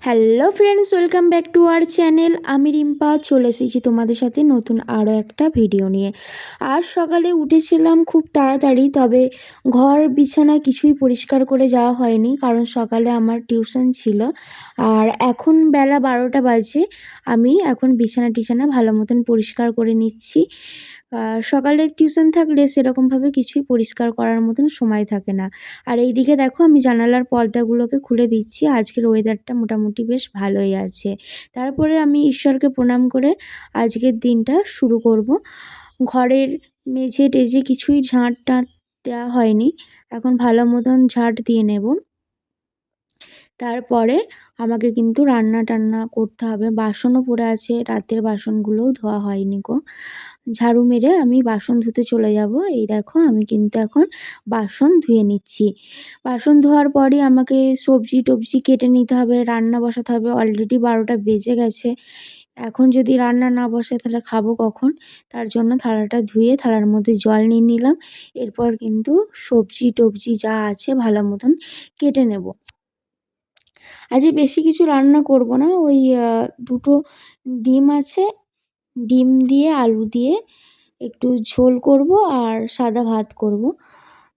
Hello friends, welcome back to our channel. আমি রিম্পা চলে এসেছি তোমাদের সাথে নতুন আরও একটা ভিডিও নিয়ে। আজ সকালে উঠেছিলাম খুব তাড়াতাড়ি, তবে ঘর বিছানা কিছুই পরিষ্কার করে যাওয়া হয়নি, কারণ সকালে আমার টিউশন ছিল। আর এখন বেলা 12টা বাজে। আমি এখন বিছানা টিছানা ভালো মতন পরিষ্কার করে নিচ্ছি। সকালে টিউশন থাকলে সেরকমভাবে কিছুই পরিষ্কার করার মতন সময় থাকে না। আর এইদিকে দেখো, আমি জানালার পর্দাগুলোকে খুলে দিচ্ছি। আজকের ওয়েদারটা মোটামুটি বেশ ভালোই আছে। তারপরে আমি ঈশ্বরকে প্রণাম করে আজকের দিনটা শুরু করব। ঘরের মেঝে টেঝে কিছুই ঝাঁট টাঁট দেওয়া হয়নি, এখন ভালো মতন ঝাঁট দিয়ে নেব। তারপরে আমাকে কিন্তু রান্না টান্না করতে হবে। বাসনও পড়ে আছে, রাতের বাসনগুলোও ধোয়া হয়নি গো। ঝাড়ু মেরে আমি বাসন ধুতে চলে যাব। এই দেখো, আমি কিন্তু এখন বাসন ধুয়ে নিচ্ছি। বাসন ধোয়ার পরই আমাকে সবজি টবজি কেটে নিতে হবে, রান্না বসাতে হবে। অলরেডি 12টা বেজে গেছে। এখন যদি রান্না না বসে তাহলে খাবো কখন? তার জন্য থালাটা ধুয়ে থালার মধ্যে জল নিয়ে নিলাম। এরপর কিন্তু সবজি টবজি যা আছে ভালো মতন কেটে নেব। আজকে বেশি কিছু রান্না করব না, ওই দুটো ডিম আছে, ডিম দিয়ে আলু দিয়ে একটু ঝোল করব আর সাদা ভাত করব।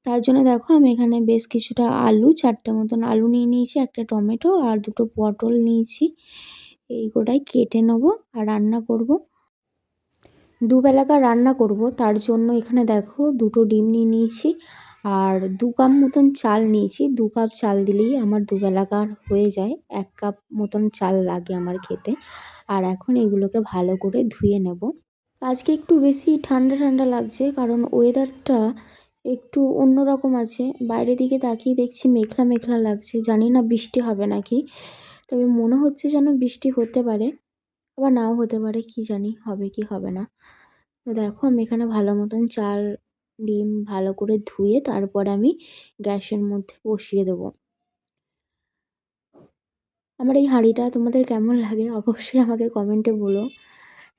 তার জন্য দেখো, আমি এখানে বেশ কিছুটা আলু, 4টে মতন আলু নিয়ে নিয়েছি, একটা টমেটো আর দুটো পটল নিয়েছি। এই গোটাই কেটে নেব আর রান্না করব। দুবেলাকার রান্না করব, তার জন্য এখানে দেখো দুটো ডিম নিয়ে নিয়েছি আর 2 কাপ মতন চাল নিয়েছি। 2 কাপ চাল দিলেই আমার দুবেলাকার হয়ে যায়, 1 কাপ মতন চাল লাগে আমার খেতে। আর এখন এগুলোকে ভালো করে ধুয়ে নেব। আজকে একটু বেশি ঠান্ডা ঠান্ডা লাগছে, কারণ ওয়েদারটা একটু অন্যরকম আছে। বাইরের দিকে তাকিয়ে দেখছি মেঘলা মেঘলা লাগছে, জানি না বৃষ্টি হবে নাকি। তবে মনে হচ্ছে যেন বৃষ্টি হতে পারে, আবার নাও হতে পারে, কি জানি হবে কি হবে না। তো দেখো, আমি এখানে ভালো মতন চাল ডিম ভালো করে ধুয়ে তারপর আমি গ্যাসের মধ্যে বসিয়ে দেবো। আমার এই হাঁড়িটা তোমাদের কেমন লাগে অবশ্যই আমাকে কমেন্টে বলো।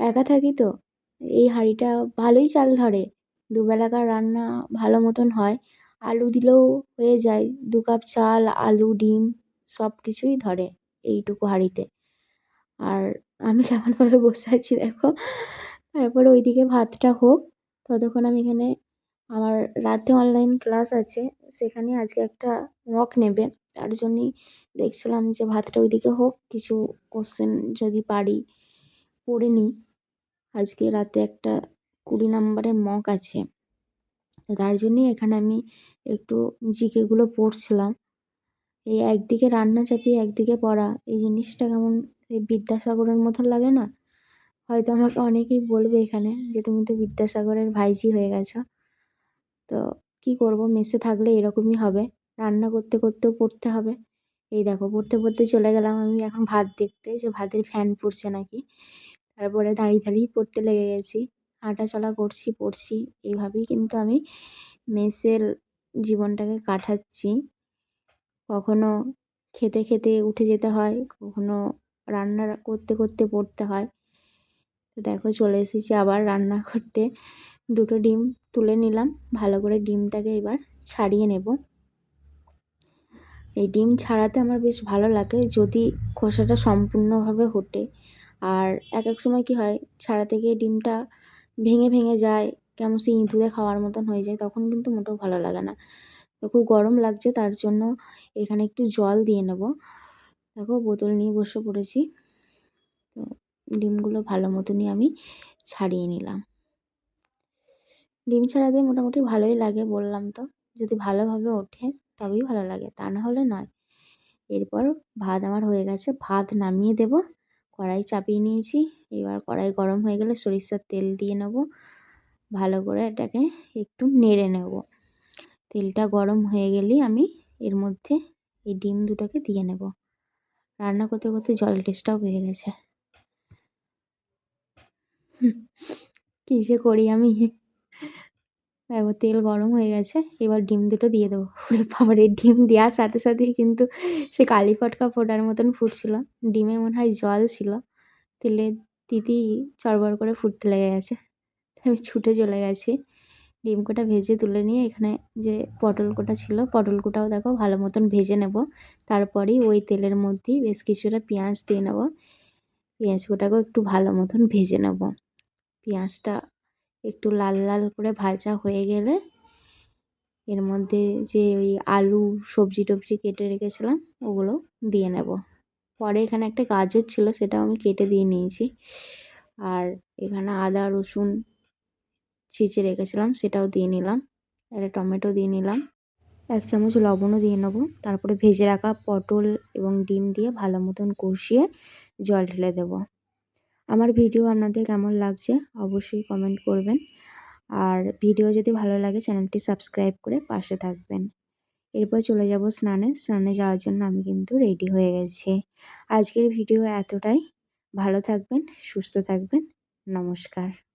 একা থাকি তো, এই হাঁড়িটা ভালোই চাল ধরে, দুবেলাকার রান্না ভালো মতন হয়। আলু দিলেও হয়ে যায়, 2 কাপ চাল আলু ডিম সব কিছুই ধরে এইটুকু হাঁড়িতে। আর আমি কেমনভাবে বসে আছি দেখো। তারপরে ওইদিকে ভাতটা হোক, ততক্ষণ আমি এখানে আমার রাতে অনলাইন ক্লাস আছে, সেখানে আজকে একটা মক নেবে। তার জন্যই দেখছিলাম যে ভাতটা ওইদিকে হোক, কিছু কোশ্চেন যদি পারি পড়ে নিই। আজকে রাতে একটা 20 নম্বরের মক আছে, তো তার জন্যই এখানে আমি একটু জিকেগুলো পড়ছিলাম। এই একদিকে রান্না চাপিয়ে একদিকে পড়া, এই জিনিসটা কেমন এই বিদ্যাসাগরের মতন লাগে না? হয়তো আমাকে অনেকেই বলবে এখানে যে তুমি তো বিদ্যাসাগরের ভাইঝি হয়ে গেছো। তো কি করব, মেসে থাকলে এরকমই হবে, রান্না করতে করতেও পড়তে হবে। এই দেখো, পড়তে পড়তে চলে গেলাম আমি এখন ভাত দেখতে, যে ভাতের ফ্যান পড়ছে নাকি। তারপরে দাঁড়িয়ে দাঁড়িয়েই পড়তে লেগে গেছি, হাঁটাচলা করছি পড়ছি। এইভাবেই কিন্তু আমি মেসের জীবনটাকে কাটাচ্ছি। কখনো খেতে খেতে উঠে যেতে হয়, কখনো রান্না করতে করতে পড়তে হয়। তো দেখো, চলে এসেছি আবার রান্না করতে। দুটো ডিম তুলে নিলাম, ভালো করে ডিমটাকে এবার ছাড়িয়ে নেব। এই ডিম ছাড়াতে আমার বেশ ভালো লাগে যদি খোসাটা সম্পূর্ণভাবে ওঠে। আর এক এক সময় কি হয়, ছাড়াতে গিয়ে ডিমটা ভেঙে ভেঙে যায়, কেমন সে ইঁদুরে খাওয়ার মতন হয়ে যায়, তখন কিন্তু মোটেও ভালো লাগে না। তো খুব গরম লাগছে, তার জন্য এখানে একটু জল দিয়ে নেব। দেখো, বোতল নিয়ে বসে পড়েছি। তো ডিমগুলো ভালো মতনই আমি ছাড়িয়ে নিলাম। ডিম ছাড়াতে মোটামুটি ভালোই লাগে, বললাম তো, যদি ভালোভাবে ওঠে তবেই ভালো লাগে, তা না হলে নয়। এরপর ভাত আমার হয়ে গেছে, ভাত নামিয়ে দেব। কড়াই চাপিয়ে নিয়েছি, এবার কড়াই গরম হয়ে গেলে সরিষার তেল দিয়ে নেব। ভালো করে এটাকে একটু নেড়ে নেব। তেলটা গরম হয়ে গেলেই আমি এর মধ্যে এই ডিম দুটোকে দিয়ে নেব। রান্না করতে করতে জল টেস্টটাও পেয়ে গেছে। কী যে করি আমি। এবার তেল গরম হয়ে গেছে, এবার ডিম দুটো দিয়ে দেবো। ওরে বাবারে, ডিম দেওয়ার সাথে সাথেই কিন্তু সে কালি ফটকা ফোটার মতন ফুটছিল। ডিমে মনে হয় জল ছিল, তেলে তিতি চড়বড় করে ফুটতে লেগে গেছে। আমি ছুটে চলে গেছি, ডিম কোটা ভেজে তুলে নিয়ে এখানে যে পটল কোটা ছিল, পটল কোটাও দেখো ভালো মতন ভেজে নেব। তারপরেই ওই তেলের মধ্যেই বেশ কিছুটা পেঁয়াজ দিয়ে নেব। পেঁয়াজ কোটাকেও একটু ভালো মতন ভেজে নেব। পেঁয়াজটা একটু লাল লাল করে ভাজা হয়ে গেলে এর মধ্যে যে ওই আলু সবজি টবজি কেটে রেখেছিলাম ওগুলো দিয়ে নেব। পরে এখানে একটা গাজর ছিল, সেটাও আমি কেটে দিয়ে নিয়েছি। আর এখানে আদা রসুন ছেঁচে রেখেছিলাম, সেটাও দিয়ে নিলাম। একটা টমেটো দিয়ে নিলাম, 1 চামচ লবণও দিয়ে নেব। তারপরে ভেজে রাখা পটল এবং ডিম দিয়ে ভালো মতন কষিয়ে জল ঢেলে দেব। আমার ভিডিও আপনাদের কেমন লাগছে অবশ্যই কমেন্ট করবেন। আর ভিডিও যদি ভালো লাগে চ্যানেলটি সাবস্ক্রাইব করে পাশে থাকবেন। এরপর চলে যাব স্নানে। স্নানে যাওয়ার জন্য আমি কিন্তু রেডি হয়ে গেছি। আজকের ভিডিও এতটাই। ভালো থাকবেন, সুস্থ থাকবেন। নমস্কার।